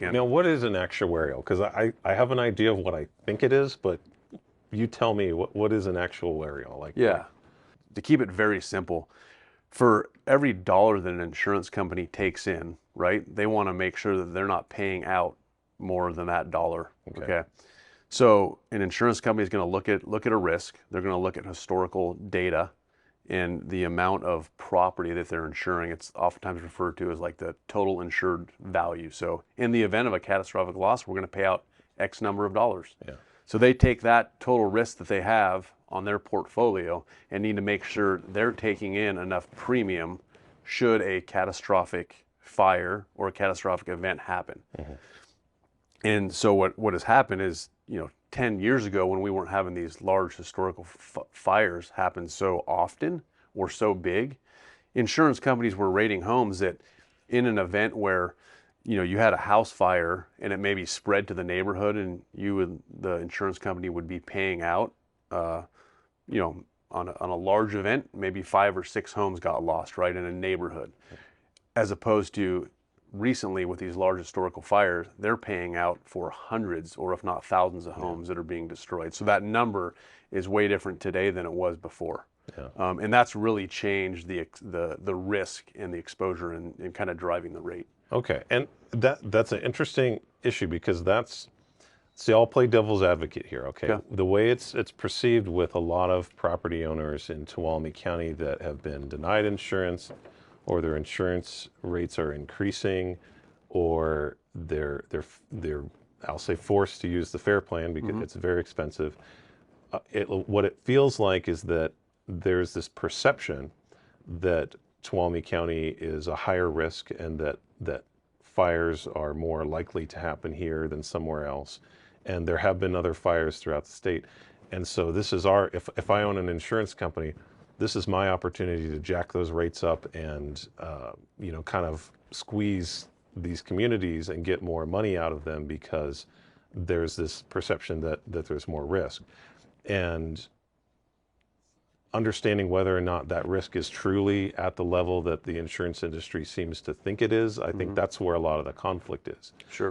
Now, what is an actuarial? Because I have an idea of what I think it is, but you tell me what is an actuarial? Yeah. To keep it very simple, for every dollar that an insurance company takes in, right, they want to make sure that they're not paying out more than that dollar. Okay. So an insurance company is going to look at a risk. They're going to look at historical data and the amount of property that they're insuring. It's oftentimes referred to as like the total insured value. So in the event of a catastrophic loss, we're going to pay out X number of dollars. Yeah. So they take that total risk that they have on their portfolio and need to make sure they're taking in enough premium should a catastrophic fire or a catastrophic event happen. And so what has happened is, 10 years ago when we weren't having these large historical fires happen so often or so big, insurance companies were rating homes that in an event where, you had a house fire and it maybe spread to the neighborhood and the insurance company would be paying out, on a large event, maybe 5 or 6 homes got lost, right, in a neighborhood, as opposed to recently with these large historical fires, they're paying out for hundreds or if not thousands of homes that are being destroyed. So that number is way different today than it was before. Yeah. And that's really changed the risk and the exposure and kind of driving the rate. Okay, and that's an interesting issue because see, I'll play devil's advocate here. Okay, Yeah. the way it's perceived with a lot of property owners in Tuolumne County that have been denied insurance, or their insurance rates are increasing, or they're I'll say forced to use the FAIR plan because it's very expensive. What it feels like is that there's this perception that Tuolumne County is a higher risk and that fires are more likely to happen here than somewhere else. And there have been other fires throughout the state. And so this is if I own an insurance company, this is my opportunity to jack those rates up and, kind of squeeze these communities and get more money out of them because there's this perception that there's more risk. And understanding whether or not that risk is truly at the level that the insurance industry seems to think it is, I think that's where a lot of the conflict is. Sure.